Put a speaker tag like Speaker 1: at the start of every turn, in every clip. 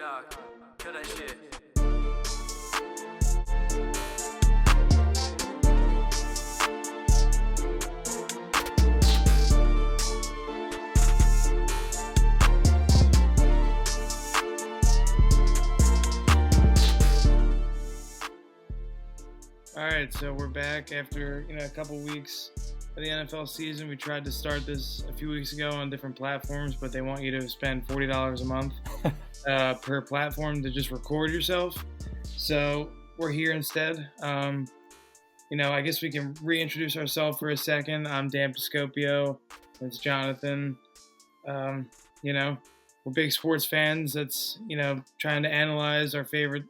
Speaker 1: dog. Kill that shit.
Speaker 2: All right, so we're back after a couple weeks of the NFL season. We tried to start this a few weeks ago on different platforms, but they want you to spend $40 a month per platform to just record yourself. So we're here instead. I guess we can reintroduce ourselves for a second. I'm Dan Piscopio. It's Jonathan. We're big sports fans. That's trying to analyze our favorite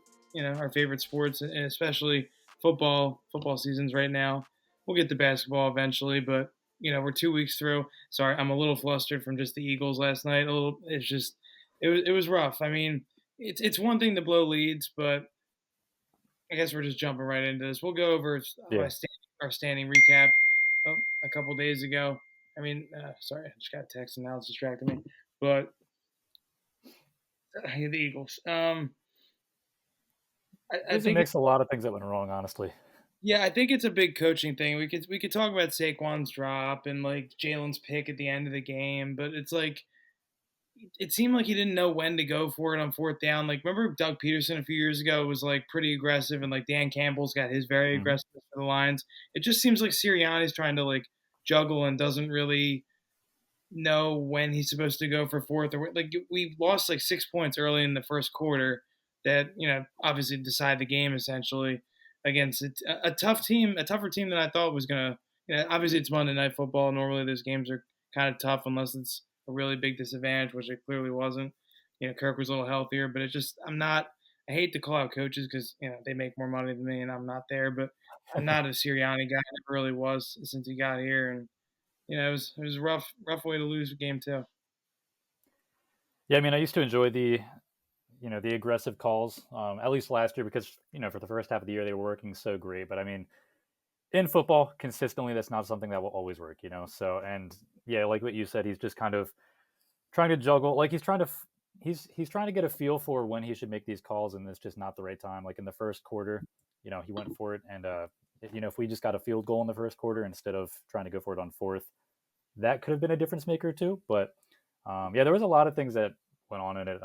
Speaker 2: sports, and especially football seasons right now. We'll get to basketball eventually, but we're 2 weeks through. Sorry, I'm a little flustered from just the Eagles last night. It was rough. I mean, it's one thing to blow leads, but I guess we're just jumping right into this. We'll go over our standing recap a couple days ago. I mean, sorry, I just got a text and now it's distracting me. But the Eagles.
Speaker 3: I think a lot of things that went wrong, honestly.
Speaker 2: Yeah, I think it's a big coaching thing. We could talk about Saquon's drop and like Jalen's pick at the end of the game, but it's like it seemed like he didn't know when to go for it on fourth down. Like, remember Doug Peterson a few years ago was like pretty aggressive, and like Dan Campbell's got his very aggressive for the Lions. It just seems like Sirianni's trying to like juggle and doesn't really know when he's supposed to go for fourth. Or like we lost like 6 points early in the first quarter that obviously decide the game essentially against a tougher team than I thought was gonna. Obviously it's Monday Night Football. Normally those games are kind of tough unless it's a really big disadvantage, which it clearly wasn't. Kirk was a little healthier, but I hate to call out coaches because they make more money than me and I'm not there, but I'm not a Sirianni guy. I never really was since he got here, and it was a rough way to lose game two.
Speaker 3: Yeah, I mean, I used to enjoy the aggressive calls, at least last year, because for the first half of the year they were working so great. But I mean, in football, consistently, that's not something that will always work, So, and yeah, like what you said, he's just kind of trying to juggle. Like he's trying to get a feel for when he should make these calls, and it's just not the right time. Like in the first quarter, he went for it, and if we just got a field goal in the first quarter instead of trying to go for it on fourth, that could have been a difference maker too. But there was a lot of things that went on in it.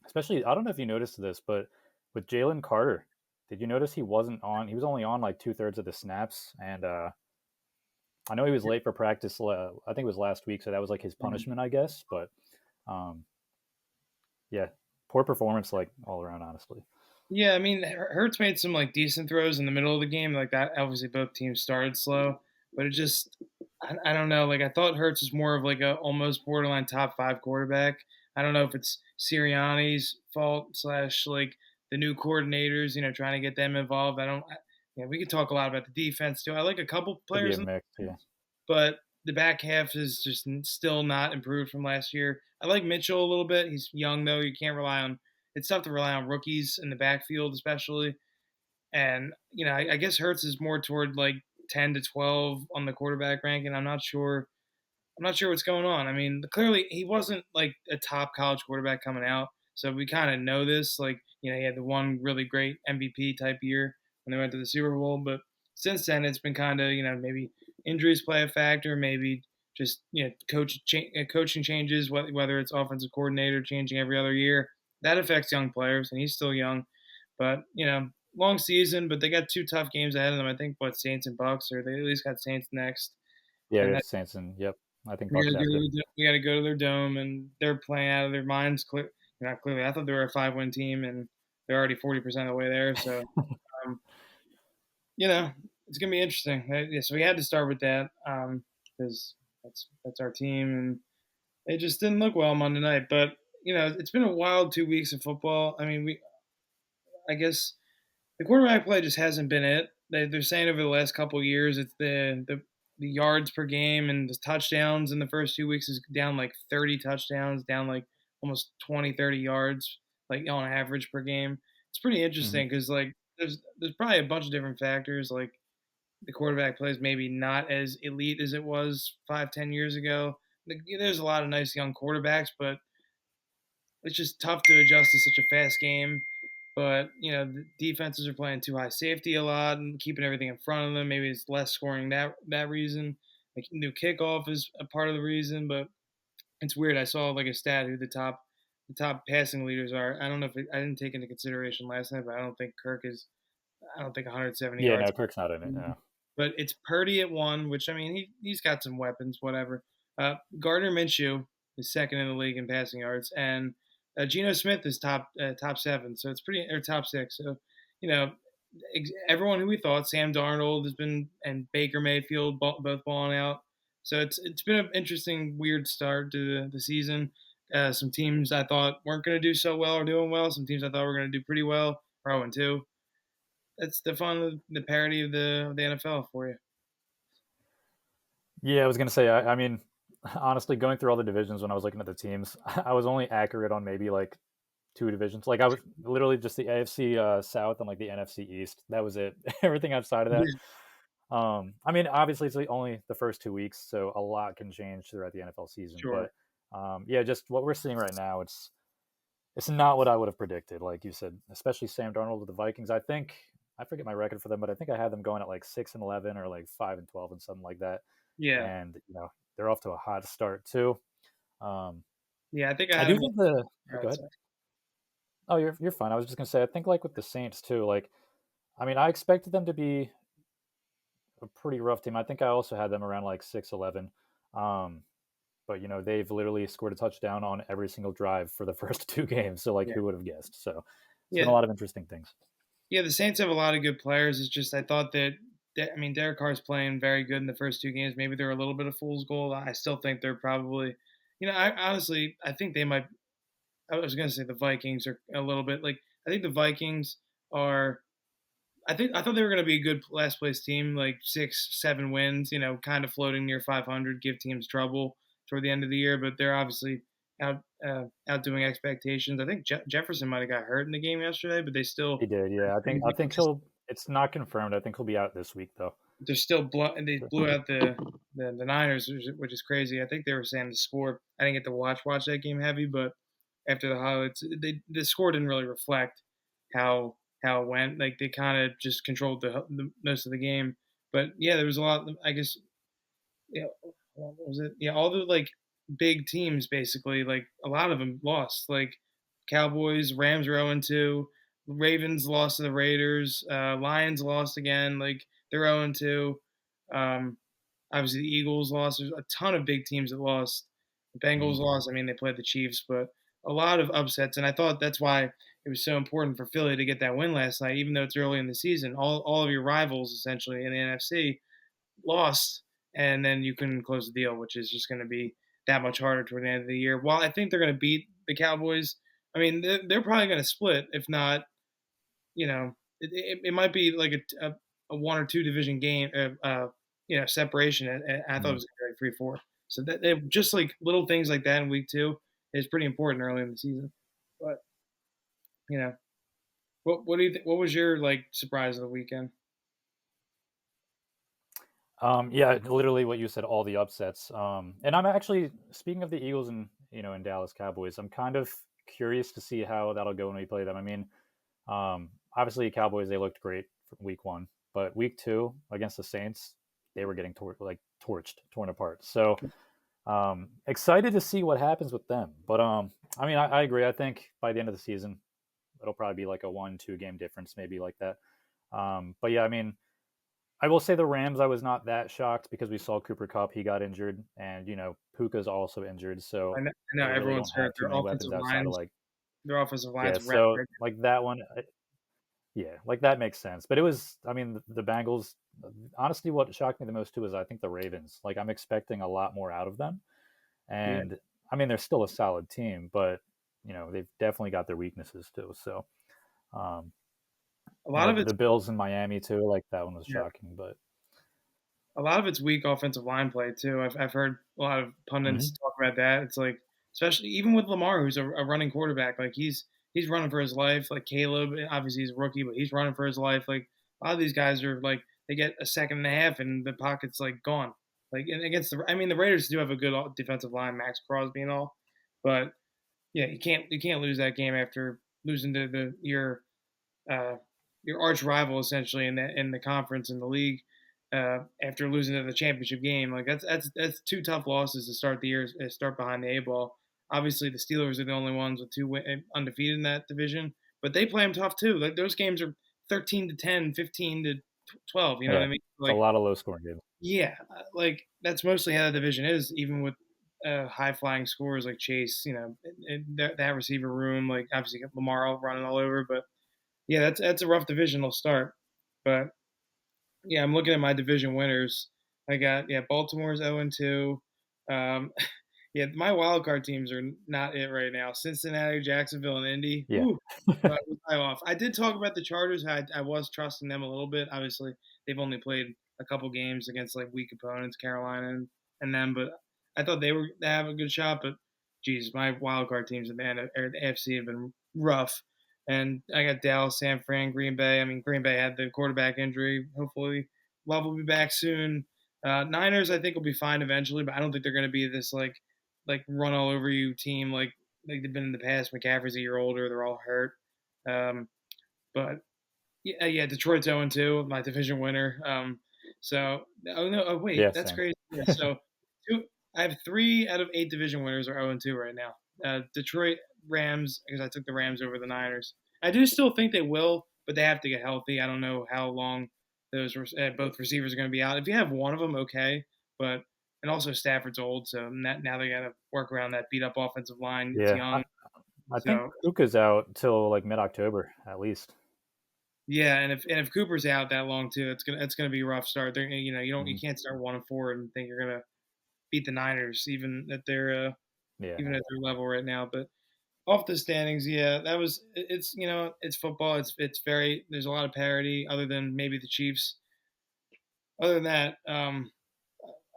Speaker 3: Especially, I don't know if you noticed this, but with Jalen Carter, did you notice he wasn't on? He was only on like 2/3 of the snaps, and I know he was late for practice. I think it was last week, so that was like his punishment, I guess. But poor performance, like all around, honestly.
Speaker 2: Yeah, I mean, Hurts made some like decent throws in the middle of the game, like that. Obviously, both teams started slow, but it just, I don't know. Like I thought Hurts was more of like a almost borderline top 5 quarterback. I don't know if it's Sirianni's fault / like the new coordinators, trying to get them involved. We could talk a lot about the defense too. I like a couple players, but the back half is just still not improved from last year. I like Mitchell a little bit. He's young though. You can't rely on. It's tough to rely on rookies in the backfield, especially. And I guess Hurts is more toward like 10 to 12 on the quarterback rank, and I'm not sure what's going on. I mean, clearly he wasn't like a top college quarterback coming out, so we kind of know this. Like, he had the one really great MVP type year when they went to the Super Bowl, but since then it's been kind of maybe injuries play a factor, maybe just coaching changes, whether it's offensive coordinator changing every other year, that affects young players, and he's still young. But long season, but they got 2 tough games ahead of them. I think Saints and Bucks, or they at least got Saints next.
Speaker 3: Yeah, Saints and yep. I think we
Speaker 2: got to go to their dome, and they're playing out of their minds. Not clearly. I thought they were a 5-win team, and they're already 40% of the way there. So, it's gonna be interesting. So we had to start with that because that's our team, and it just didn't look well Monday night. But it's been a wild 2 weeks of football. I mean, I guess the quarterback play just hasn't been it. They're saying over the last couple of years, it's the yards per game and the touchdowns in the first 2 weeks is down like 30 touchdowns, down like almost 20, 30 yards, like on average per game. It's pretty interesting because like there's probably a bunch of different factors. Like the quarterback play is maybe not as elite as it was 5-10 years ago. There's a lot of nice young quarterbacks, but it's just tough to adjust to such a fast game. But the defenses are playing too high safety a lot and keeping everything in front of them. Maybe it's less scoring that reason. Like new kickoff is a part of the reason, but it's weird. I saw like a stat who the top passing leaders are. I don't know if I didn't take into consideration last night, but I don't think Kirk is. I don't think 170
Speaker 3: Yeah,
Speaker 2: yards.
Speaker 3: no, Kirk's not in it. Yeah.
Speaker 2: But it's Purdy at one, which I mean he's got some weapons, whatever. Gardner Minshew is second in the league in passing yards, and Geno Smith is top seven, so it's pretty or top six. So you know everyone who we thought Sam Darnold has been and Baker Mayfield both balling out. So it's been an interesting, weird start to the season. Some teams I thought weren't going to do so well are doing well. Some teams I thought were going to do pretty well are 0-2. That's the fun of the parody of the NFL for you.
Speaker 3: Yeah, I was gonna say. I mean, honestly, going through all the divisions when I was looking at the teams, I was only accurate on maybe like two divisions. Like I was literally just the AFC South and like the NFC East. That was it. Everything outside of that.
Speaker 2: Yeah,
Speaker 3: I mean, obviously it's only the first 2 weeks, so a lot can change throughout the NFL season.
Speaker 2: sure.
Speaker 3: But yeah, just what we're seeing right now, it's not what I would have predicted. Like you said, especially Sam Darnold with the Vikings. I forget my record for them, but I think I had them going at like 6-11 or like 5-12 and something like that.
Speaker 2: Yeah,
Speaker 3: And they're off to a hot start too. Um,
Speaker 2: yeah. I think I
Speaker 3: I
Speaker 2: had
Speaker 3: do
Speaker 2: them.
Speaker 3: think the go ahead.
Speaker 2: Outside.
Speaker 3: Oh, you're fine. I was just gonna say I think like with the Saints too. Like I mean, I expected them to be a pretty rough team. I think I also had them around like 6-11. Um, but they've literally scored a touchdown on every single drive for the first two games. So like,
Speaker 2: Yeah,
Speaker 3: who would have guessed? So it's been
Speaker 2: yeah,
Speaker 3: a lot of interesting things.
Speaker 2: yeah. The Saints have a lot of good players. It's just I thought I mean Derek Carr's playing very good in the first two games. Maybe they're a little bit of fool's gold. I still think they're probably, I honestly I think they might. I was gonna say the Vikings are a little bit like I think the Vikings are. I thought they were going to be a good last place team, like 6, 7 wins. Kind of floating near 500, give teams trouble toward the end of the year. But they're obviously outdoing expectations. I think Jefferson might have got hurt in the game yesterday, but they still
Speaker 3: He did, yeah. I think he'll. It's not confirmed. I think he'll be out this week though.
Speaker 2: they're still and they blew out the Niners, which is crazy. I think they were saying the score. I didn't get to watch that game heavy, but after the highlights, the score didn't really reflect how it went. Like they kind of just controlled the most of the game. But yeah, there was a lot. I guess yeah, what was it? Yeah, all the like big teams basically. Like a lot of them lost. Like Cowboys, Rams were 0-2. Ravens lost to the Raiders. Lions lost again. Like they're 0-2. Um, Obviously, the Eagles lost. There's a ton of big teams that lost. The Bengals
Speaker 3: Mhm.
Speaker 2: lost. I mean, they played the Chiefs, but a lot of upsets. And I thought that's why it was so important for Philly to get that win last night, even though it's early in the season. All of your rivals, essentially, in the NFC lost, and then you couldn't close the deal, which is just going to be that much harder toward the end of the year. While I think they're going to beat the Cowboys, I mean, they're probably going to split, if not it might be like a one or two division game, separation. And I thought it
Speaker 3: Mhm.
Speaker 2: was going to be like 3-4. So that just like little things like that in week two is pretty important early in the season. But you know, what do you think? What was your like surprise of the weekend?
Speaker 3: Yeah, literally what you said, all the upsets. And I'm actually speaking of the Eagles and Dallas Cowboys. I'm kind of curious to see how that'll go when we play them. I mean, obviously Cowboys they looked great from week one, but week two against the Saints, they were getting torched, torn apart. So excited to see what happens with them. But I mean, I agree. I think by the end of the season, it'll probably be like a 1-2 game difference, maybe like that. But yeah, I mean, I will say the Rams. I was not that shocked because we saw Cooper Cup. He got injured, and Puka's also injured. So
Speaker 2: I know
Speaker 3: they really
Speaker 2: everyone's
Speaker 3: don't
Speaker 2: hurt.
Speaker 3: have too many weapons outside of
Speaker 2: Their offensive
Speaker 3: yeah.
Speaker 2: lines wrecked.
Speaker 3: So like that one, yeah, like that makes sense. But it was, I mean, the Bengals. Honestly, what shocked me the most too is I think the Ravens. Like I'm expecting a lot more out of them,
Speaker 2: Yeah,
Speaker 3: and I mean they're still a solid team, but they've definitely got their weaknesses too. So um,
Speaker 2: a lot of
Speaker 3: the
Speaker 2: it's
Speaker 3: Bills in Miami too, like that one was
Speaker 2: yeah.
Speaker 3: shocking, but.
Speaker 2: A lot of it's weak offensive line play too. I've heard a lot of pundits
Speaker 3: Mhm.
Speaker 2: talk about that. It's like, especially even with Lamar, who's a running quarterback, like he's running for his life. Like Caleb, obviously he's a rookie, but he's running for his life. Like a lot of these guys are like they get a second and a half and the pocket's like gone. Like and against the, I mean the Raiders do have a good defensive line, Max Crosby and all, but Yeah, you can't lose that game after losing to uh, your arch rival essentially in the conference in the league after losing to the championship game. Like that's two tough losses to start the year, start behind the 8 ball. Obviously, the Steelers are the only ones with undefeated in that division, but they play them tough too. Like those games are 13-10, 15-12. You know what
Speaker 3: Yeah,
Speaker 2: I mean?
Speaker 3: it's a
Speaker 2: Like
Speaker 3: lot of low scoring games.
Speaker 2: yeah, like that's mostly how the division is, even with high flying scores like Chase. That receiver room, like obviously got Lamar running all over, but yeah, that's a rough divisional start. But yeah, I'm looking at my division winners. I got Baltimore's 0-2. Um, yeah, my wild card teams are not it right now. Cincinnati, Jacksonville, and Indy.
Speaker 3: Yeah,
Speaker 2: Ooh, I off. I did talk about the Chargers. I was trusting them a little bit. Obviously, they've only played a couple games against like weak opponents, Carolina and them, but I thought they have a good shot. But geez, my wild card teams in the AFC have been rough. And I got Dallas, San Fran, Green Bay. I mean, Green Bay had the quarterback injury. Hopefully, Love will be back soon. Niners, I think, will be fine eventually, but I don't think they're going to be this like run all over you team like they've been in the past. McCaffrey's a year older; they're all hurt. Um, but yeah, Detroit's 0-2, my division winner. So oh no, oh wait,
Speaker 3: yeah,
Speaker 2: that's
Speaker 3: same.
Speaker 2: crazy. Yeah, so two, I have 3 out of 8 division winners are 0-2 right now. Detroit Rams, because I took the Rams over the Niners. I do still think they will, but they have to get healthy. I don't know how long both receivers are going to be out. If you have one of them, okay, but and also Stafford's old, so now they got to work around that beat up offensive line. It's
Speaker 3: Yeah,
Speaker 2: young,
Speaker 3: I think
Speaker 2: so
Speaker 3: Puka's out till like mid October at least.
Speaker 2: yeah, and if Cooper's out that long too, it's gonna be a rough start. You
Speaker 3: Mhm.
Speaker 2: can't start 1-4 and think you're gonna beat the Niners
Speaker 3: Yeah,
Speaker 2: even at their level right now. But off the standings, yeah, it's football. It's very there's a lot of parity other than maybe the Chiefs. Other than that,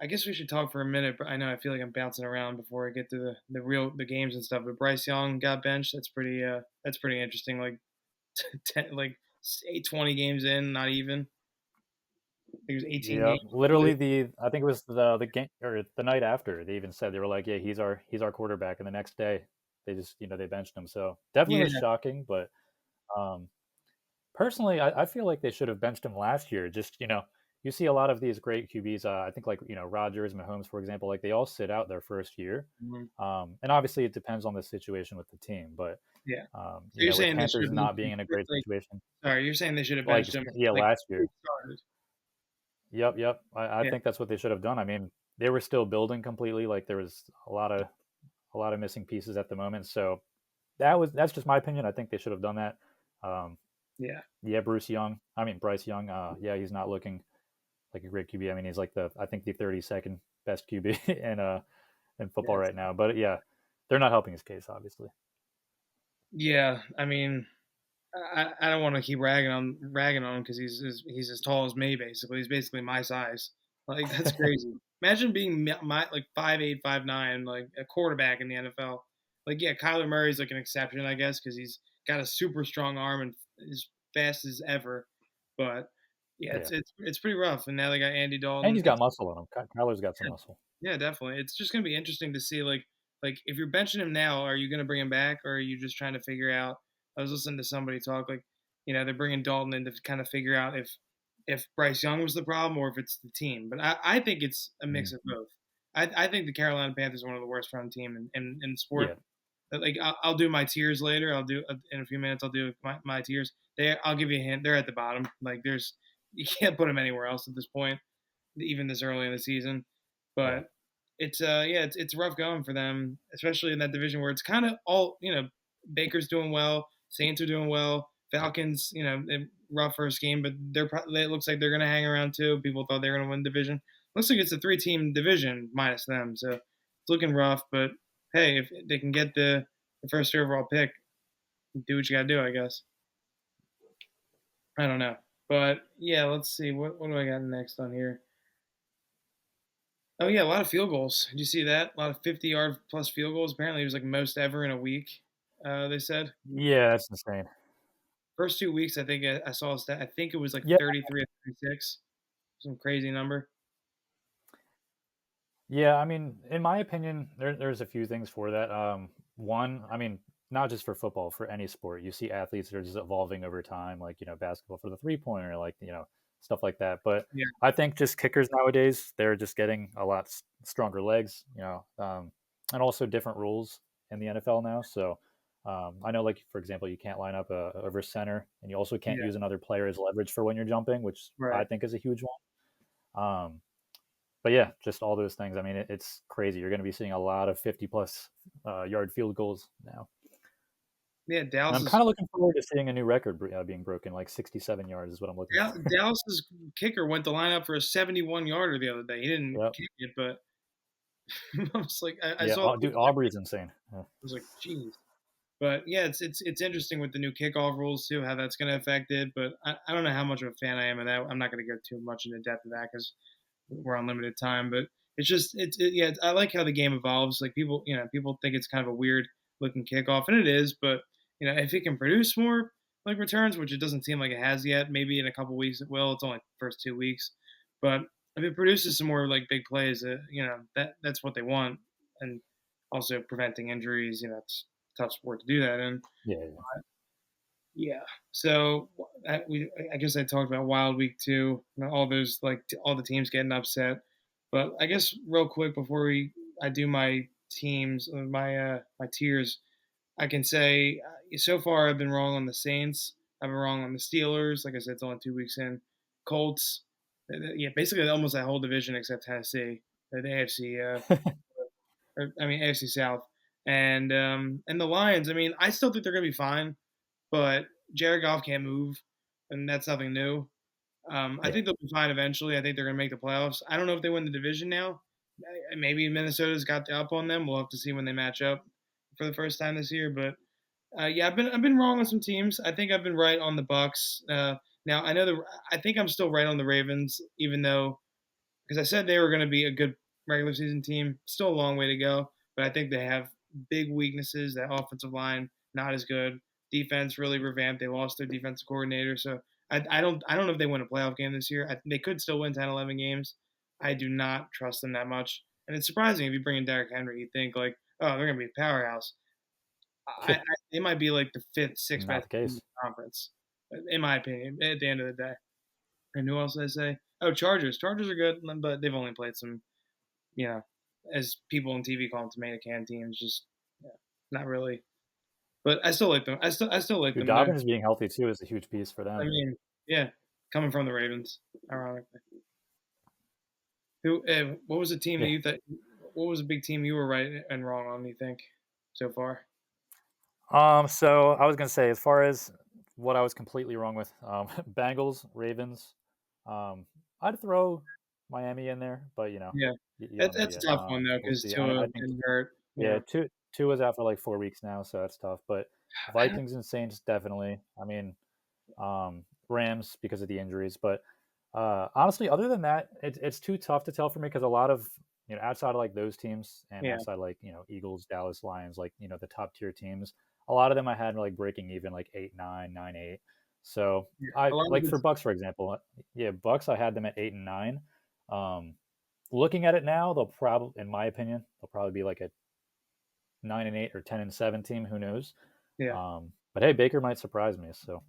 Speaker 2: I guess we should talk for a minute. But I know I feel like I'm bouncing around before I get to the games and stuff. But Bryce Young got benched. That's pretty interesting. Like 10, like 20 games in, not even. I think it was 18
Speaker 3: yeah.
Speaker 2: games.
Speaker 3: Literally, the I think it was the game or the night after they even said they were like, yeah, he's our quarterback, and the next day they just they benched him. So definitely was
Speaker 2: Yeah,
Speaker 3: shocking, but um, personally, I feel like they should have benched him last year. Just you see a lot of these great QBs. I think like Rodgers, Mahomes, for example, like they all sit out their first year,
Speaker 2: mhm,
Speaker 3: and obviously it depends on the situation with the team. But
Speaker 2: yeah. So you're
Speaker 3: with
Speaker 2: saying they should
Speaker 3: Panthers
Speaker 2: have
Speaker 3: not being in a
Speaker 2: benched,
Speaker 3: great
Speaker 2: like,
Speaker 3: situation,
Speaker 2: sorry, you're saying they should have
Speaker 3: like
Speaker 2: benched him
Speaker 3: yeah,
Speaker 2: like
Speaker 3: last
Speaker 2: who
Speaker 3: year.
Speaker 2: started?
Speaker 3: Yep, yep. I
Speaker 2: Yeah,
Speaker 3: think that's what they should have done. I mean, they were still building completely. Like there was a lot of missing pieces at the moment. So that's just my opinion. I think they should have done that. Um,
Speaker 2: yeah,
Speaker 3: yeah, Bryce Young. Yeah, he's not looking like a great QB. I mean, he's like I think the 32nd best QB in
Speaker 2: yeah.
Speaker 3: football right now. But yeah, they're not helping his case, obviously.
Speaker 2: Yeah, I mean, I don't want to keep ragging on him because he's as tall as me. Basically, he's basically my size. Like that's crazy. Imagine being my like 5'8", 5'9", like a quarterback in the NFL. Like yeah, Kyler Murray's like an exception, I guess, because he's got a super strong arm and is fast as ever. But yeah,
Speaker 3: Yeah,
Speaker 2: it's pretty rough. And now they got Andy
Speaker 3: and
Speaker 2: Dalton.
Speaker 3: he's got muscle on him. Kyler's got some
Speaker 2: Yeah,
Speaker 3: muscle.
Speaker 2: yeah, definitely. It's just gonna be interesting to see like if you're benching him now, are you gonna bring him back or are you just trying to figure out? I was listening to somebody talk like they're bringing Dalton in to kind of figure out if Bryce Young was the problem or if it's the team. But I think it's a
Speaker 3: Mm.
Speaker 2: mix of both. I think the Carolina Panthers are one of the worst run team in sport.
Speaker 3: Yeah,
Speaker 2: Like I'll do my tiers later. I'll do in a few minutes. I'll do my tiers. I'll give you a hint. They're at the bottom. Like there's you can't put them anywhere else at this point, even this early in the season.
Speaker 3: yeah,
Speaker 2: But it's rough going for them, especially in that division where it's kind of all Baker's doing well, Saints are doing well, Falcons rough first game, but it looks like they're going to hang around too. People thought they were going to win the division. Looks like it's a 3-team division minus them, so it's looking rough. But hey, if they can get the first overall pick, do what you got to do, I guess. I don't know, but yeah, let's see what do I got next on here. Oh yeah, a lot of field goals. Did you see that? A lot of 50-yard plus field goals. Apparently, it was like most ever in a week. They said
Speaker 3: yeah. That's insane.
Speaker 2: first 2 weeks. I think I saw a stat. I think it was like
Speaker 3: Yeah,
Speaker 2: 33 or 36. Some crazy number.
Speaker 3: yeah. I mean, in my opinion, there's a few things for that. I mean, not just for football, for any sport, you see athletes that are just evolving over time, like, basketball for the 3-pointer, like, stuff like that. But
Speaker 2: Yeah,
Speaker 3: I think just kickers nowadays, they're just getting a lot stronger legs, and also different rules in the NFL now. So I know, like, for example, you can't line up over center, and you also can't
Speaker 2: yeah,
Speaker 3: use another player as leverage for when you're jumping, which I
Speaker 2: right.
Speaker 3: think is a huge one. But yeah, just all those things. I mean, it's crazy. You're going to be seeing a lot of 50 plus yard field goals now.
Speaker 2: Yeah,
Speaker 3: And
Speaker 2: Dallas
Speaker 3: I'm
Speaker 2: is
Speaker 3: kind of looking forward to seeing a new record being broken, like 67 yards is what I'm looking for.
Speaker 2: Dallas's kicker went to line up for a 71 yarder the other day. He didn't
Speaker 3: Yep.
Speaker 2: kick it, but I was like, I
Speaker 3: Yeah.
Speaker 2: saw it.
Speaker 3: Dude, Aubrey's insane. Yeah.
Speaker 2: I was like, geez. But yeah, it's interesting with the new kickoff rules too, how that's going to affect it. But I don't know how much of a fan I am of that. I'm not going to go too much into depth of that because we're on limited time. But it's just yeah. I like how the game evolves. Like people think it's kind of a weird looking kickoff, and it is. But if it can produce more like returns, which it doesn't seem like it has yet, maybe in a couple weeks it will. It's only the first 2 weeks, but if it produces some more like big plays, that's what they want, and also preventing injuries. It's a tough sport to do that in.
Speaker 3: Yeah. Yeah.
Speaker 2: Yeah. So I guess I talked about Wild Week too. All those like all the teams getting upset. But I guess real quick before I do my teams, my tiers, I can say so far I've been wrong on the Saints. I've been wrong on the Steelers. Like I said, it's only 2 weeks in. Colts. Yeah, basically almost that whole division except Tennessee, the AFC. I mean AFC South, and the Lions. I mean, I still think they're gonna be fine, but Jared Goff can't move, and that's nothing new. I
Speaker 3: Yeah.
Speaker 2: think they'll be fine eventually. I think they're going to make the playoffs. I don't know if they win the division now. Maybe Minnesota's got the up on them. We'll have to see when they match up for the first time this year. But yeah, I've been wrong on some teams. I think I've been right on the Bucks. Now I think I'm still right on the Ravens, even though because I said they were going to be a good regular season team. Still a long way to go, but I think they have big weaknesses. That offensive line not as good. Defense really revamped. They lost their defensive coordinator, so I don't know if they win a playoff game this year. They could still win 10, 11 games. I do not trust them that much, and it's surprising if you bring in Derrick Henry, you think like, oh, they're going to be a powerhouse. They might be like the fifth, sixth
Speaker 3: Not
Speaker 2: best
Speaker 3: the
Speaker 2: team in
Speaker 3: case.
Speaker 2: the conference, in my opinion. At the end of the day, and who else did I say? Oh, Chargers. Chargers are good, but they've only played some as people on TV call them tomato can teams, just yeah, not really. But I still like them. I still like
Speaker 3: Dude,
Speaker 2: them. They're,
Speaker 3: Dobbins being healthy too is a huge piece for
Speaker 2: I
Speaker 3: them.
Speaker 2: mean, yeah, coming from the Ravens, ironically. What was the team that
Speaker 3: Yeah.
Speaker 2: you thought? What was a big team you were right and wrong on? You think so far?
Speaker 3: So I was gonna say, as far as what I was completely wrong with, Bengals, Ravens, I'd throw Miami in there, but
Speaker 2: Yeah,
Speaker 3: you don't
Speaker 2: that's
Speaker 3: know
Speaker 2: that's
Speaker 3: yet.
Speaker 2: a tough one though
Speaker 3: We'll
Speaker 2: because
Speaker 3: see.
Speaker 2: Tua
Speaker 3: I think,
Speaker 2: didn't hurt.
Speaker 3: yeah, two was out for like 4 weeks now, so that's tough. But
Speaker 2: I don't,
Speaker 3: Vikings and Saints definitely. I mean, Rams because of the injuries, but honestly, other than that, it's too tough to tell for me because a lot of outside of like those teams and
Speaker 2: yeah,
Speaker 3: outside like Eagles, Dallas, Lions, like the top tier teams, a lot of them I had like breaking even like 8-9, 9-8. So
Speaker 2: yeah.
Speaker 3: I
Speaker 2: A lot of
Speaker 3: like for
Speaker 2: it's
Speaker 3: Bucks for example, yeah, Bucks I had them at 8-9. Um, Looking at it now, they'll probably, in my opinion, they'll probably be like a 9-8 or 10-7 team. Who knows?
Speaker 2: yeah.
Speaker 3: But hey, Baker might surprise me. So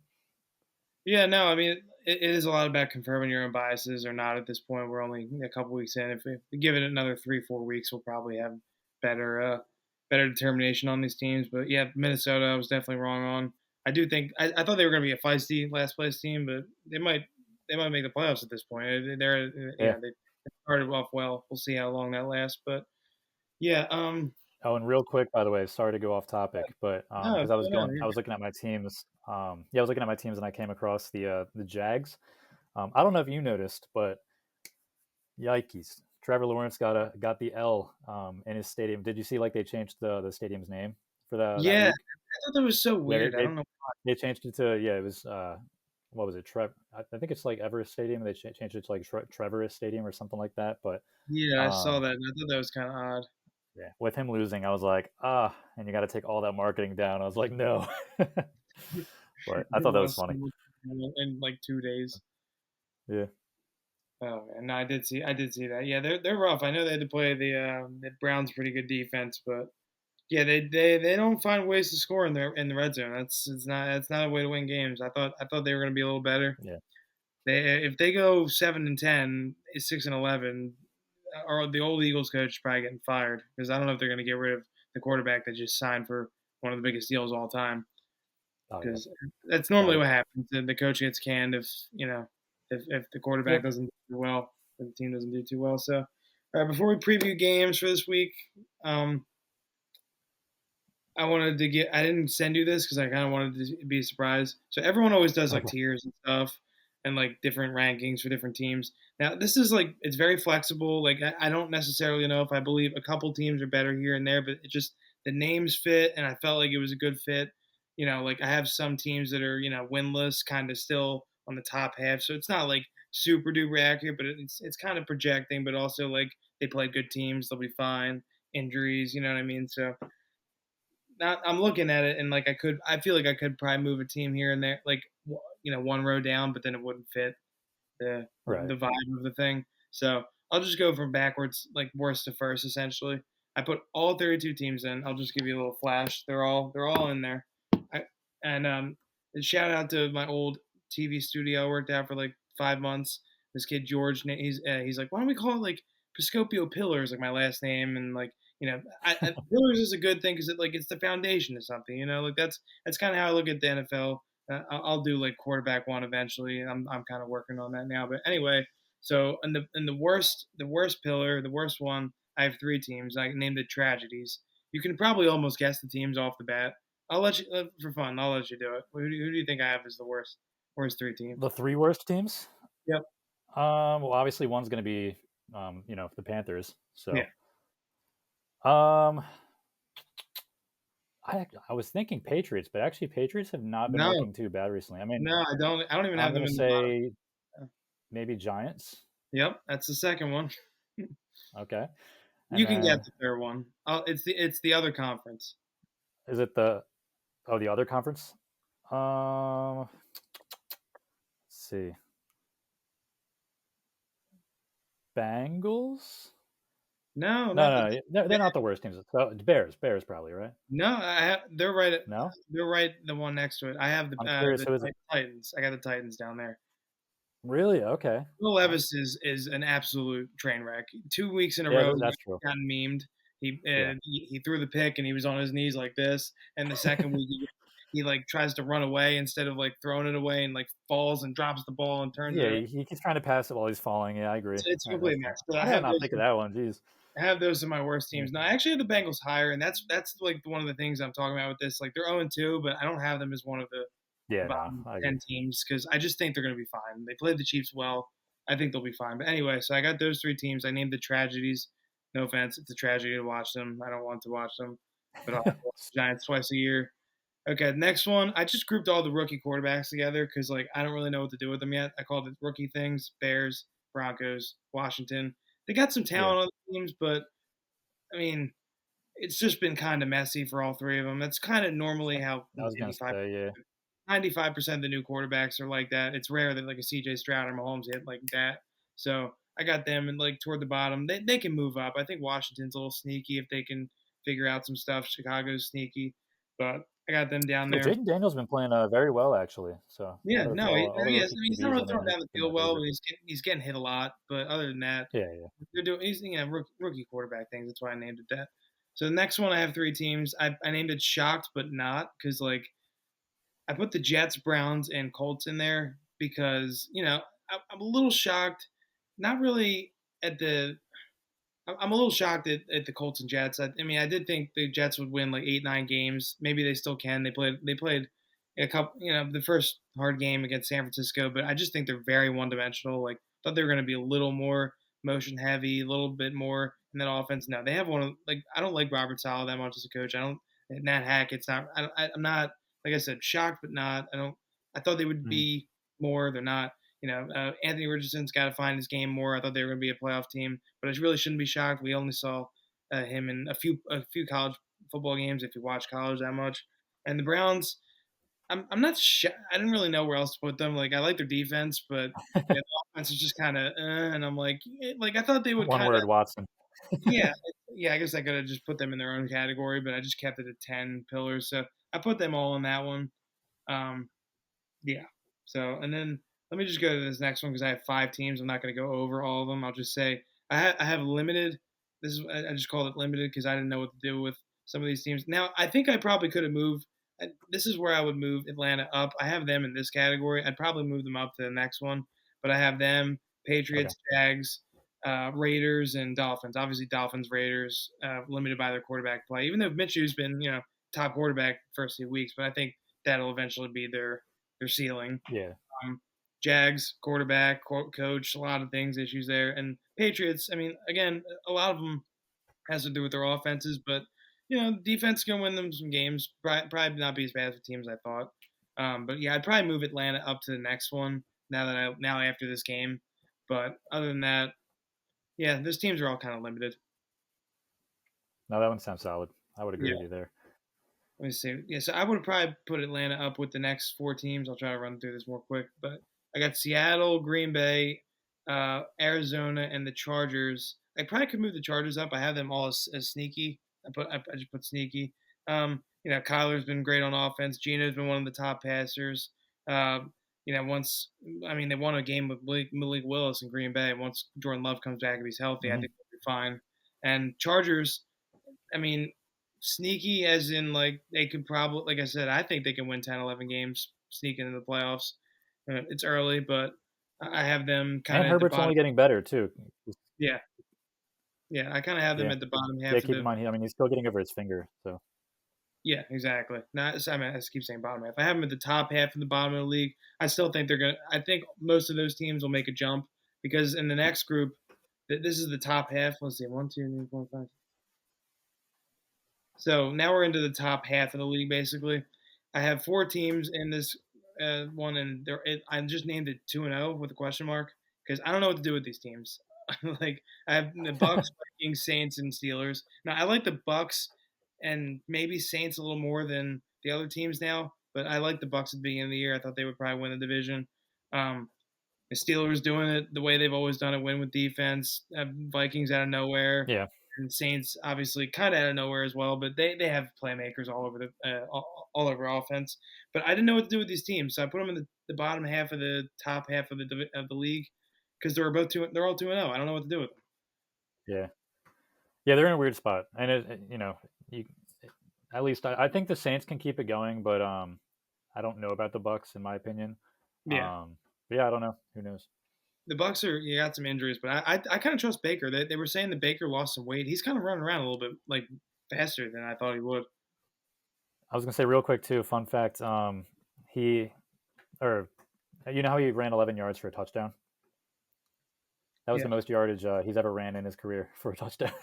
Speaker 2: Yeah, no, I mean it is a lot about confirming your own biases or not at this point. We're only a couple weeks in. If we give it another 3, 4 weeks, we'll probably have better better determination on these teams. But yeah, Minnesota, I was definitely wrong on. I do think I thought they were going to be a feisty last place team, but they might make the playoffs at this point. They're
Speaker 3: yeah.
Speaker 2: they started off well. We'll see how long that lasts. But yeah,
Speaker 3: Oh, and real quick, by the way, sorry to go off topic, but
Speaker 2: no,
Speaker 3: because
Speaker 2: no,
Speaker 3: I was looking at my teams. Yeah, I was looking at my teams, and I came across the Jags. I don't know if you noticed, but yikes, Trevor Lawrence got the L in his stadium. Did you see like they changed the stadium's name for that
Speaker 2: yeah,
Speaker 3: week?
Speaker 2: I thought that was so
Speaker 3: Yeah,
Speaker 2: weird. I don't know.
Speaker 3: they changed it to yeah, it was what was it? I think it's like Everest Stadium. They changed it to like Trevorist Stadium or something like that. But
Speaker 2: Yeah, I saw
Speaker 3: um,
Speaker 2: that. And I thought that was kind of odd.
Speaker 3: yeah, with him losing, I was like, and you got to take all that marketing down. I was like, no. But I
Speaker 2: He
Speaker 3: thought that was
Speaker 2: lost
Speaker 3: funny.
Speaker 2: in like 2 days.
Speaker 3: Yeah.
Speaker 2: Oh man, no, I did see that. Yeah, they're rough. I know they had to play the Browns pretty good defense, but Yeah, they don't find ways to score in the red zone. That's not a way to win games. I thought they were going to be a little better.
Speaker 3: Yeah.
Speaker 2: If they go 7-10, 6-11, or the old Eagles coach is probably getting fired because I don't know if they're going to get rid of the quarterback that just signed for one of the biggest deals of all time.
Speaker 3: Oh yeah.
Speaker 2: Because that's normally
Speaker 3: Right.
Speaker 2: what happens. The coach gets canned if if the quarterback
Speaker 3: Yep.
Speaker 2: doesn't do well, if the team doesn't do too well. So, all right, before we preview games for this week, um, I wanted to get. I didn't send you this because I kind of wanted to be a surprise. So everyone always does like
Speaker 3: Okay.
Speaker 2: tiers and stuff, and like different rankings for different teams. Now this is like it's very flexible. Like I don't necessarily know if I believe a couple teams are better here and there, but it just the names fit, and I felt like it was a good fit. Like I have some teams that are winless, kind of still on the top half, so it's not like super duper accurate, but it's kind of projecting, but also like they play good teams, they'll be fine. Injuries, you know what I mean? So not, I'm looking at it and like I feel like I could probably move a team here and there, like one row down, but then it wouldn't fit
Speaker 3: Right.
Speaker 2: the vibe of the thing. So I'll just go from backwards, like worst to first, essentially. I put all 32 teams in. I'll just give you a little flash. They're all in there. I and shout out to my old TV studio I worked at for like 5 months. This kid George, he's like, why don't we call it like Piscopio Pillars, like my last name, and like Pillars is a good thing because it's the foundation of something. Like that's kind of how I look at the NFL. I'll do like quarterback one eventually. I'm kind of working on that now. But anyway, so in the worst pillar, the worst one, I have three teams. I named it tragedies. You can probably almost guess the teams off the bat. I'll let you for fun. I'll let you do it. Who do you think I have as the worst three teams?
Speaker 3: The three worst teams.
Speaker 2: Yep.
Speaker 3: Well, obviously one's going to be, the Panthers.
Speaker 2: Yeah.
Speaker 3: So, um, I was thinking Patriots, but actually Patriots have not been
Speaker 2: No,
Speaker 3: looking too bad recently. I mean,
Speaker 2: no, I don't. I don't even
Speaker 3: I'm
Speaker 2: have
Speaker 3: going
Speaker 2: them
Speaker 3: to
Speaker 2: in the bottom.
Speaker 3: say maybe Giants.
Speaker 2: Yep, that's the second one.
Speaker 3: Okay, and
Speaker 2: You can get
Speaker 3: then
Speaker 2: the third one. It's the other conference.
Speaker 3: is it the other conference? Let's see, Bengals.
Speaker 2: No, not the
Speaker 3: No, no, they're not the worst teams. So, Bears probably, right?
Speaker 2: no. They're right.
Speaker 3: No,
Speaker 2: They're right. The one next to it. I have the
Speaker 3: I'm
Speaker 2: uh,
Speaker 3: curious.
Speaker 2: the
Speaker 3: Who is it?
Speaker 2: Titans. I got the Titans down there.
Speaker 3: Really? Okay.
Speaker 2: Will
Speaker 3: Well,
Speaker 2: Levis is an absolute train wreck. 2 weeks in a
Speaker 3: yeah,
Speaker 2: row,
Speaker 3: that's
Speaker 2: he's
Speaker 3: true.
Speaker 2: gotten memed. He,
Speaker 3: Yeah,
Speaker 2: uh, he he threw the pick and he was on his knees like this. And the second week, he like tries to run away instead of like throwing it away and like falls and drops the ball and turns
Speaker 3: yeah.
Speaker 2: it.
Speaker 3: He keeps trying to pass it while he's falling. Yeah, I
Speaker 2: It's,
Speaker 3: agree.
Speaker 2: it's a
Speaker 3: All right,
Speaker 2: complete
Speaker 3: that's
Speaker 2: mess.
Speaker 3: tough.
Speaker 2: But
Speaker 3: How did I not think of that one? Jeez.
Speaker 2: I have those in my worst
Speaker 3: Yeah.
Speaker 2: teams. No, I actually have the Bengals higher, and that's like one of the things I'm talking about with this. Like they're 0-2, but I don't have them as one of the
Speaker 3: Yeah, no,
Speaker 2: bottom
Speaker 3: I agree.
Speaker 2: 10 teams because I just think they're going to be fine. They played the Chiefs well. I think they'll be fine. But anyway, so I got those three teams. I named the tragedies. No offense, it's a tragedy to watch them. I don't want to watch them, but I'll have to watch the Giants twice a year. Okay, next one. I just grouped all the rookie quarterbacks together because like I don't really know what to do with them yet. I called it rookie things: Bears, Broncos, Washington. They got some
Speaker 3: Yeah,
Speaker 2: talent on the teams, but I mean, it's just been kind of messy for all three of them. That's kind of normally how
Speaker 3: I was gonna say, yeah,
Speaker 2: 95% of the new quarterbacks are like that. It's rare that like a CJ Stroud or Mahomes hit like that. So I got them and like toward the bottom. They can move up. I think Washington's a little sneaky if they can figure out some stuff. Chicago's sneaky, but I got them down
Speaker 3: yeah.
Speaker 2: there.
Speaker 3: Jaden Daniel's been playing very well actually. So
Speaker 2: Yeah, no,
Speaker 3: all the
Speaker 2: he is. I
Speaker 3: rookie
Speaker 2: mean, he's not
Speaker 3: QBs. I
Speaker 2: really
Speaker 3: mean,
Speaker 2: throwing
Speaker 3: he's
Speaker 2: down the
Speaker 3: been
Speaker 2: field
Speaker 3: my
Speaker 2: well,
Speaker 3: favorite.
Speaker 2: but he's getting hit a lot. But other than that,
Speaker 3: Yeah, yeah.
Speaker 2: they're doing he's rookie quarterback things. That's why I named it that. So the next one, I have three teams. I named it shocked but not because like I put the Jets, Browns, and Colts in there because I'm a little shocked. Not really at the. I'm a little shocked at the Colts and Jets. I mean, I did think the Jets would win like 8, 9 games. Maybe they still can. They played a couple. The first hard game against San Francisco, but I just think they're very one dimensional. Like thought they were going to be a little more motion heavy, a little bit more in that offense. No, they have one of like I don't like Robert Saleh that much as a coach. I don't. Nat Hackett's not. I'm not like I said shocked, but not. I don't. I thought they would
Speaker 3: Mm.
Speaker 2: be more. They're not. Anthony Richardson's got to find his game more. I thought they were going to be a playoff team, but I really shouldn't be shocked. We only saw him in a few college football games if you watch college that much. And the Browns, I'm not. I didn't really know where else to put them. Like I like their defense, but yeah, the offense is just kind of. And I'm like I thought they would
Speaker 3: One
Speaker 2: kind of
Speaker 3: word, Watson.
Speaker 2: Yeah, yeah. I guess I could have just put them in their own category, but I just kept it at 10 pillars. So I put them all in that one. Um, yeah. So and then let me just go to this next one because I have 5 teams. I'm not going to go over all of them. I'll just say I have limited. This is I just called it limited because I didn't know what to do with some of these teams. Now I think I probably could have moved. This is where I would move Atlanta up. I have them in this category. I'd probably move them up to the next one, but I have them
Speaker 3: Okay.
Speaker 2: Patriots, Jags, Raiders, and Dolphins. Obviously, Dolphins, Raiders, limited by their quarterback play. Even though Minshew's been top quarterback the first few weeks, but I think that'll eventually be their ceiling.
Speaker 3: Yeah.
Speaker 2: Jags quarterback, coach, a lot of things issues there, and Patriots. I mean, again, a lot of them has to do with their offenses, but defense can win them some games. Probably not be as bad for teams as I thought. But yeah, I'd probably move Atlanta up to the next one now after this game. But other than that, yeah, those teams are all kind of limited.
Speaker 3: No, that one sounds solid. I would agree
Speaker 2: Yeah.
Speaker 3: with you there.
Speaker 2: Let me see. Yeah, so I would probably put Atlanta up with the next 4 teams. I'll try to run through this more quick, but I got Seattle, Green Bay, Arizona, and the Chargers. I probably could move the Chargers up. I have them all as sneaky. I just put sneaky. Kyler's been great on offense. Gino's been one of the top passers. Once they won a game with Malik Willis in Green Bay. Once Jordan Love comes back, if he's healthy, I
Speaker 3: Hmm.
Speaker 2: think they'll be fine. And Chargers, I mean, sneaky as in like they could probably, like I said, I think they can win 10, 11 games, sneak into the playoffs. It's early, but I have them kind
Speaker 3: And
Speaker 2: of at the
Speaker 3: Herbert's
Speaker 2: bottom.
Speaker 3: only getting better too.
Speaker 2: Yeah, yeah, I kind of have them
Speaker 3: Yeah.
Speaker 2: at the bottom
Speaker 3: Yeah.
Speaker 2: half of
Speaker 3: Keep in
Speaker 2: the.
Speaker 3: mind, I mean, he's still getting over his finger. So
Speaker 2: Yeah, exactly. Not, I mean, I just keep saying bottom half. I have them at the top half of the bottom of the league. I still think they're gonna. I think most of those teams will make a jump because in the next group, this is the top half. Let's see, 1, 2, 3, 4, 5. So now we're into the top half of the league, basically. I have 4 teams in this one, and I just named it 2-0 with a question mark because I don't know what to do with these teams. Like I have the Bucks, Vikings, Saints, and Steelers. Now I like the Bucks and maybe Saints a little more than the other teams now, but I like the Bucks at the beginning of the year. I thought they would probably win the division. Um, the Steelers doing it the way they've always done it, win with defense. Vikings out of nowhere,
Speaker 3: yeah.
Speaker 2: and Saints obviously kind of out of nowhere as well. But they have playmakers all over all over offense. But I didn't know what to do with these teams, so I put them in the bottom half of the top half of the league because they're all 2-0. I don't know what to do with them.
Speaker 3: Yeah. Yeah. They're in a weird spot, and you at least I think the Saints can keep it going, but I don't know about the Bucks in my opinion.
Speaker 2: Yeah,
Speaker 3: Um, but yeah, I don't know. Who knows?
Speaker 2: the Bucks are you got some injuries, but I kind of trust Baker. They were saying that Baker lost some weight. He's kind of running around a little bit like faster than I thought he would.
Speaker 3: I was gonna say real quick too. Fun fact: he or you know how he ran 11 yards for a touchdown. That was
Speaker 2: Yeah.
Speaker 3: the most yardage he's ever ran in his career for a touchdown.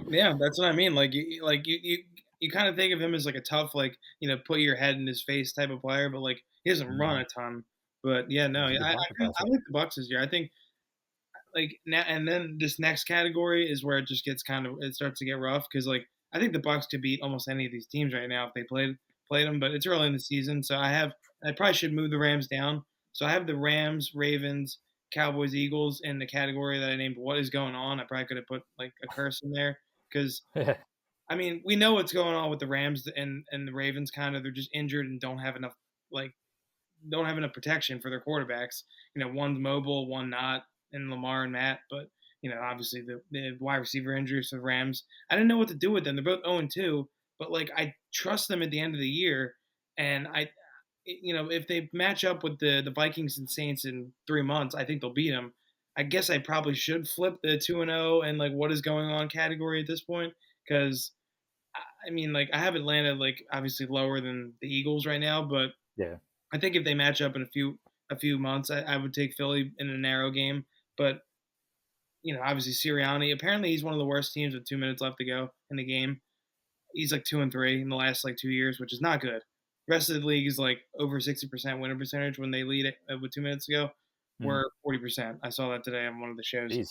Speaker 2: Yeah, that's what I mean. You kind of think of him as like a tough, like put your head in his face type of player, but like he doesn't run
Speaker 3: Mhm.
Speaker 2: a ton. But yeah, no,
Speaker 3: Yeah, he's a good pocket
Speaker 2: I
Speaker 3: passer.
Speaker 2: like the Bucks this year. I think like now and then this next category is where it just gets it starts to get rough because like I think the Bucks could beat almost any of these teams right now if they played them, but it's early in the season, so I probably should move the Rams down. So I have the Rams, Ravens, Cowboys, Eagles in the category that I named "What is going on." I probably could have put like a curse in there because I mean we know what's going on with the Rams and the Ravens. Kind of they're just injured and like don't have enough protection for their quarterbacks. One's mobile, one not, and Lamar and Matt. But obviously the wide receiver injuries for the Rams. I didn't know what to do with them. They're both 0-2, but like I trust them at the end of the year, and if they match up with the Vikings and Saints in 3 months, I think they'll beat them. I guess I probably should flip the 2-0 and like what is going on category at this point because I mean like I have Atlanta like obviously lower than the Eagles right now, but
Speaker 3: Yeah.
Speaker 2: I think if they match up in a few months, I would take Philly in a narrow game. But obviously Sirianni. Apparently, he's one of the worst teams with 2 minutes left to go in the game. He's like 2-3 in the last like 2 years, which is not good. The rest of the league is like over 60% winner percentage when they lead it with 2 minutes to go.
Speaker 3: Mhm.
Speaker 2: We're 40%. I saw that today on one of the shows.
Speaker 3: Jeez.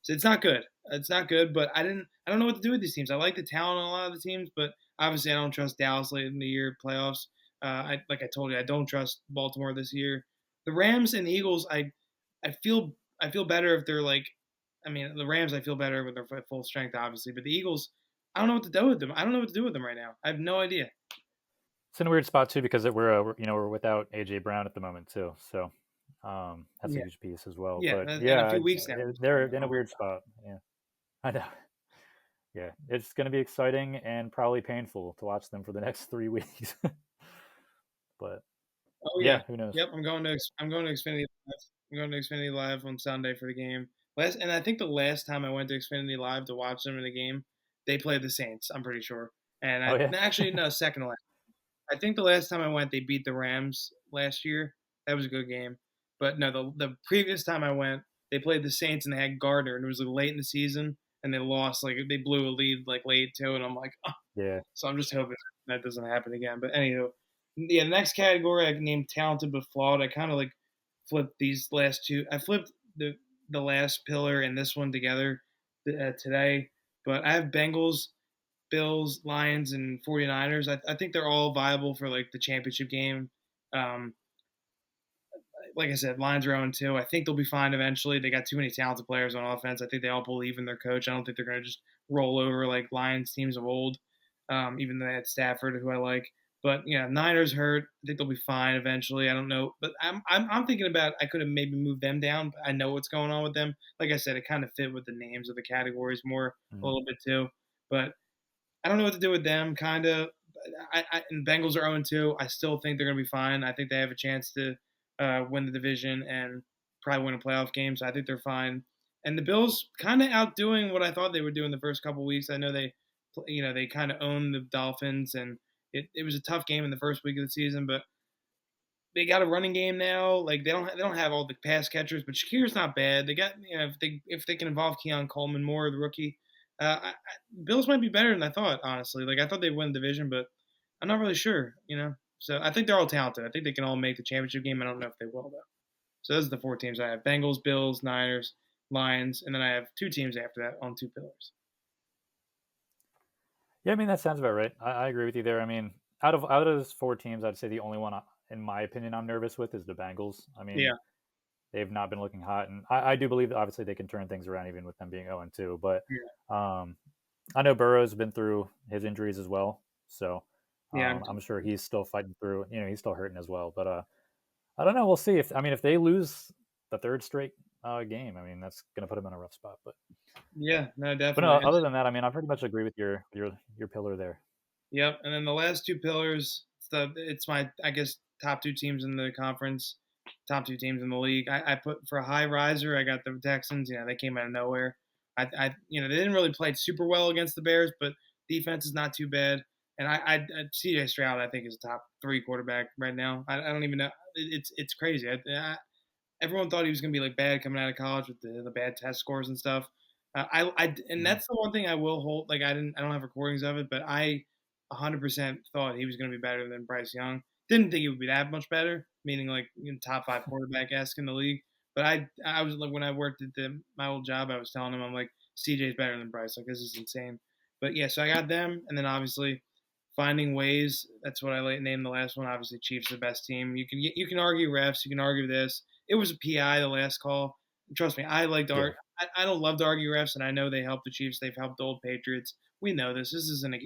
Speaker 2: So it's not good. It's not good. But I don't know what to do with these teams. I like the talent on a lot of the teams, but obviously I don't trust Dallas late in the year playoffs. Like I told you, I don't trust Baltimore this year. The Rams and the Eagles, I feel better if they're like I mean, the Rams, I feel better with their full strength, obviously, but the Eagles, I don't know what to do with them. I don't know what to do with them right now. I have no idea.
Speaker 3: It's in a weird spot too because we're without AJ Brown at the moment too, so that's a
Speaker 2: Yeah,
Speaker 3: huge piece as well.
Speaker 2: yeah,
Speaker 3: But
Speaker 2: and a
Speaker 3: yeah,
Speaker 2: few weeks now. It's
Speaker 3: they're
Speaker 2: been
Speaker 3: in
Speaker 2: a
Speaker 3: a
Speaker 2: long
Speaker 3: weird spot. Yeah, I know. Yeah, it's going to be exciting and probably painful to watch them for the next 3 weeks. But
Speaker 2: Oh yeah,
Speaker 3: yeah, who knows?
Speaker 2: yep. I'm going to Xfinity Live. I'm going to Xfinity Live on Sunday for the game. And I think the last time I went to Xfinity Live to watch them in a game, they played the Saints. I'm pretty sure. And
Speaker 3: Oh yeah,
Speaker 2: actually no, second to last. I think the last time I went, they beat the Rams last year. That was a good game. But no, the previous time I went, they played the Saints and they had Gardner, and it was like late in the season, and they lost. Like they blew a lead like late too, and I'm like, oh.
Speaker 3: yeah.
Speaker 2: So I'm just hoping that doesn't happen again. But anywho, yeah, the next category I named talented but flawed. I kind of like flipped these last two. I flipped the last pillar and this one together today. But I have Bengals, Bills, Lions, and 49ers. I think they're all viable for like the championship game. Um, like I said, Lions are 0-2. I think they'll be fine eventually. They got too many talented players on offense. I think they all believe in their coach. I don't think they're going to just roll over like Lions teams of old, even though they had Stafford, who I like. But yeah, Niners hurt. I think they'll be fine eventually. I don't know, but I'm thinking about I could have maybe moved them down. But I know what's going on with them. Like I said, it kind of fit with the names of the categories more a
Speaker 3: Mm.
Speaker 2: little bit too. But I don't know what to do with them. Kind of. And Bengals are 0-2. I still think they're going to be fine. I think they have a chance to win the division and probably win a playoff game. So I think they're fine. And the Bills kind of outdoing what I thought they would do in the first couple weeks. I know they kind of own the Dolphins, and it was a tough game in the first week of the season, but they got a running game now. Like they don't have all the pass catchers, but Shakir's not bad. They got if they can involve Keon Coleman more, the rookie. Bills might be better than I thought. Honestly, like I thought they'd win the division, but I'm not really sure. So I think they're all talented. I think they can all make the championship game. I don't know if they will though. So those are the four teams I have: Bengals, Bills, Niners, Lions, and then I have two teams after that on two pillars.
Speaker 3: Yeah, I mean that sounds about right. I agree with you there. I mean, out of those 4 teams, I'd say the only one, in my opinion, I'm nervous with is the Bengals. I mean,
Speaker 2: Yeah,
Speaker 3: they've not been looking hot, and I do believe that obviously they can turn things around even with them being 0-2. But
Speaker 2: yeah,
Speaker 3: um, I know Burrow's been through his injuries as well, so
Speaker 2: yeah.
Speaker 3: I'm sure he's still fighting through. He's still hurting as well. But I don't know. We'll see if they lose the third straight game. I mean, that's gonna put them in a rough spot.
Speaker 2: Yeah, no,
Speaker 3: But no,
Speaker 2: definitely.
Speaker 3: other than that, I mean, I pretty much agree with your pillar there.
Speaker 2: Yep, and then the last two pillars, it's my I guess top two teams in the conference, top two teams in the league. I put for a high riser, I got the Texans. They came out of nowhere. They didn't really play super well against the Bears, but defense is not too bad. And CJ Stroud, I think, is a top three quarterback right now. I don't even know. It's crazy. Everyone thought he was going to be like bad coming out of college with the bad test scores and stuff. And
Speaker 3: Mm.
Speaker 2: that's the one thing I will hold. Like I don't have recordings of it, but I 100% thought he was going to be better than Bryce Young. Didn't think he would be that much better, meaning like top five quarterback esque in the league. But I was like when I worked at my old job, I was telling him I'm like CJ's better than Bryce. Like this is insane. But yeah, so I got them, and then obviously finding ways. That's what I named the last one. Obviously, Chiefs the best team. You can argue refs. You can argue this. It was a PI the last call. Trust me, I like to
Speaker 3: Yeah.
Speaker 2: argue. I don't love to argue refs, and I know they help the Chiefs. They've helped the old Patriots. We know this. This isn't a.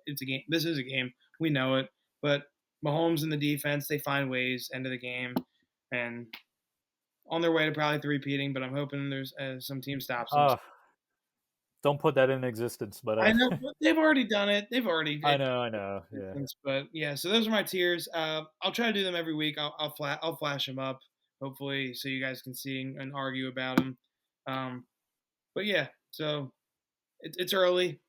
Speaker 2: It's a game. This is a game. We know it. But Mahomes and the defense, they find ways end of the game, and on their way to probably repeating. But I'm hoping there's some team stops them.
Speaker 3: Uh, don't put that in existence, but
Speaker 2: I know they've already done it. They've already
Speaker 3: I know. Yeah.
Speaker 2: But yeah, so those are my tiers. I'll try to do them every week. I'll flash them up, hopefully, so you guys can see and argue about them. But yeah, so it's early.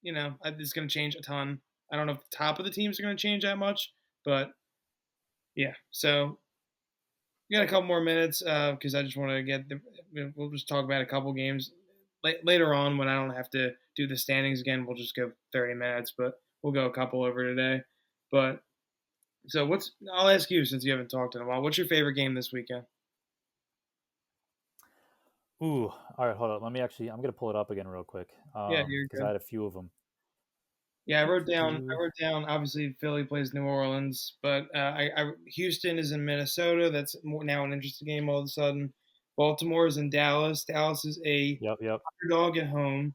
Speaker 2: It's going to change a ton. I don't know if the top of the teams are going to change that much, but yeah. So we got a couple more minutes because I just want to we'll just talk about a couple games later on when I don't have to do the standings again. We'll just go 30 minutes, but we'll go a couple over today. But so I'll ask you since you haven't talked in a while. What's your favorite game this weekend?
Speaker 3: Ooh. All right. Hold on. I'm gonna pull it up again real quick.
Speaker 2: Yeah, you're
Speaker 3: Because I
Speaker 2: good.
Speaker 3: had a few of them.
Speaker 2: Yeah, I wrote down. Obviously, Philly plays New Orleans, but Houston is in Minnesota. That's now an interesting game all of a sudden. Baltimore is in Dallas. Dallas is a
Speaker 3: Yep, yep.
Speaker 2: underdog at home.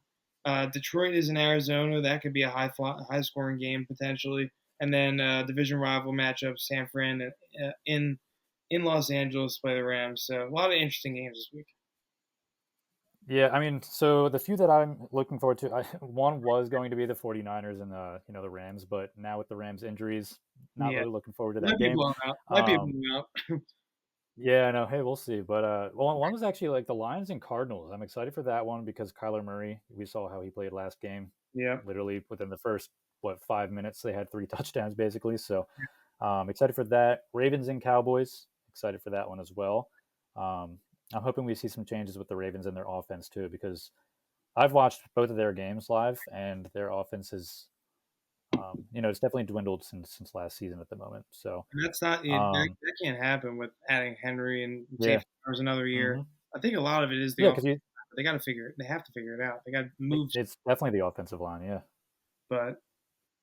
Speaker 2: Detroit is in Arizona. That could be a high scoring game potentially. And then division rival matchup: San Fran in Los Angeles play the Rams. So a lot of interesting games this week.
Speaker 3: Yeah, I mean, so the few that I'm looking forward to, one was going to be the 49ers and the Rams, but now with the Rams injuries, not
Speaker 2: Yeah,
Speaker 3: really looking forward to that
Speaker 2: might be
Speaker 3: game.
Speaker 2: blown out. Might be
Speaker 3: Um,
Speaker 2: blown out.
Speaker 3: yeah, no, hey, we'll see. But one was actually like the Lions and Cardinals. I'm excited for that one because Kyler Murray, we saw how he played last game.
Speaker 2: Yeah,
Speaker 3: Literally within the first 5 minutes, they had 3 touchdowns basically. So excited for that. Ravens and Cowboys, excited for that one as well. Um, I'm hoping we see some changes with the Ravens and their offense too, because I've watched both of their games live, and their offense is, it's definitely dwindled since last season at the moment. So,
Speaker 2: and that's not that can't happen with adding Henry and
Speaker 3: yeah,
Speaker 2: James Flowers another year.
Speaker 3: hmm
Speaker 2: I think a lot of it is the
Speaker 3: yeah,
Speaker 2: offense.
Speaker 3: because
Speaker 2: They got to figure it. They have to figure it out. They got to move.
Speaker 3: it's definitely the offensive line. Yeah.
Speaker 2: But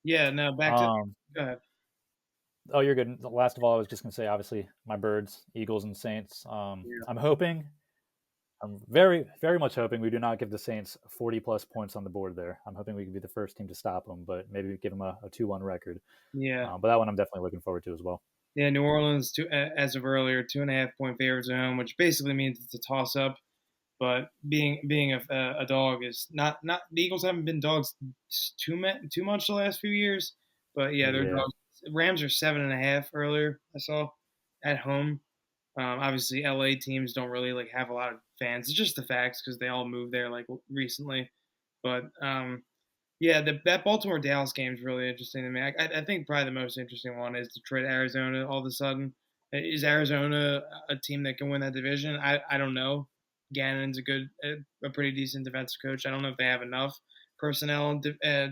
Speaker 2: yeah, no. Back to
Speaker 3: Um,
Speaker 2: go ahead.
Speaker 3: oh, you're good. Last of all, I was just gonna say, obviously, my birds, Eagles and Saints.
Speaker 2: Yeah,
Speaker 3: I'm very, very much hoping we do not give the Saints 40 plus points on the board there. I'm hoping we can be the first team to stop them, but maybe give them a 2-1 record.
Speaker 2: yeah,
Speaker 3: But that one I'm definitely looking forward to as well.
Speaker 2: yeah. New Orleans, as of earlier, 2.5 point favorites at home, which basically means it's a toss up. But being a dog is not the Eagles haven't been dogs too much the last few years. But yeah, they're
Speaker 3: Yeah.
Speaker 2: dogs. Rams are 7.5 earlier. I saw at home. Obviously, LA teams don't really like have a lot of fans. It's just the facts because they all moved there like recently. But yeah, that Baltimore Dallas game is really interesting to me. I think probably the most interesting one is Detroit Arizona. All of a sudden, is Arizona a team that can win that division? I don't know. Gannon's a pretty decent defensive coach. I don't know if they have enough personnel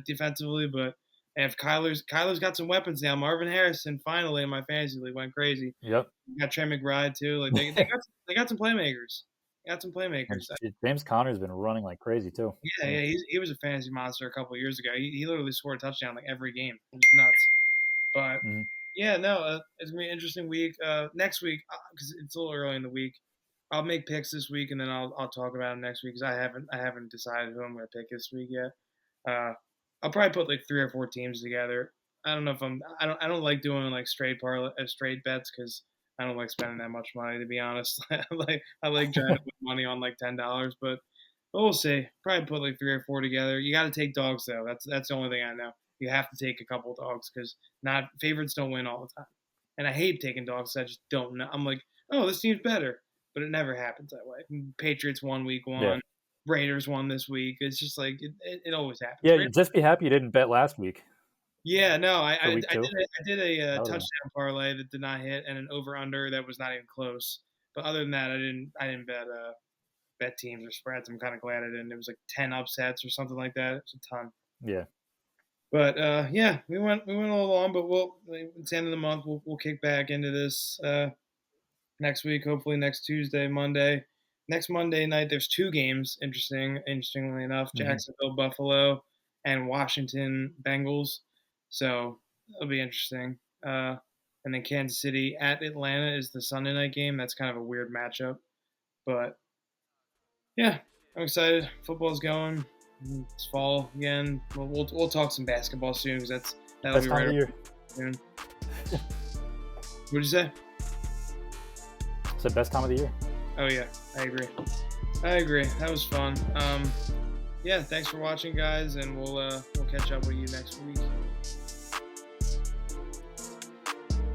Speaker 2: defensively, but if Kyler's got some weapons now. Marvin Harrison finally in my fantasy league went crazy.
Speaker 3: Yep.
Speaker 2: Got Trey McBride too. Like they got some playmakers. Got some
Speaker 3: And
Speaker 2: playmakers.
Speaker 3: James Conner's been running like crazy too.
Speaker 2: Yeah,
Speaker 3: Yeah.
Speaker 2: yeah, he was a fantasy monster a couple of years ago. He literally scored a touchdown like every game. It was nuts. But
Speaker 3: hmm
Speaker 2: yeah, no, it's gonna be an interesting week. Next week, because it's a little early in the week, I'll make picks this week, and then I'll talk about them next week because I haven't decided who I'm gonna pick this week yet. Uh, I'll probably put like 3 or 4 teams together. I don't know if I don't like doing like straight bets because I don't like spending that much money to be honest. I like trying to put money on like $10, but we'll see. Probably put like 3 or 4 together. You got to take dogs though. That's the only thing I know. You have to take a couple dogs because not favorites don't win all the time. And I hate taking dogs. I just don't know. I'm like, oh, this team's better, but it never happens that way. Patriots won week
Speaker 3: Yeah.
Speaker 2: one. Raiders won this week. It's just like it always happens.
Speaker 3: Yeah. You just be happy you didn't bet last week
Speaker 2: Yeah, no,
Speaker 3: for week two.
Speaker 2: I did a
Speaker 3: That was
Speaker 2: touchdown parlay that did not hit and an over under that was not even close. But other than that, I didn't bet teams or spreads. I'm kind of glad I didn't. It was like 10 upsets or something like that. It was a ton.
Speaker 3: yeah.
Speaker 2: But yeah, we went a little long, but it's the end of the month. We'll kick back into this next week. Hopefully next Tuesday, Monday. Next Monday night, there's 2 games. Interestingly enough,
Speaker 3: hmm
Speaker 2: Jacksonville, Buffalo, and Washington Bengals. So it'll be interesting. And then Kansas City at Atlanta is the Sunday night game. That's kind of a weird matchup, but yeah, I'm excited. Football's going. It's fall again. We'll talk some basketball soon because that'll
Speaker 3: Best
Speaker 2: be
Speaker 3: time
Speaker 2: right
Speaker 3: of the
Speaker 2: around
Speaker 3: year.
Speaker 2: soon. What'd you say?
Speaker 3: It's the best time of the year.
Speaker 2: Oh yeah, I agree. I agree. That was fun. Yeah, thanks for watching, guys, and we'll catch up with you next week.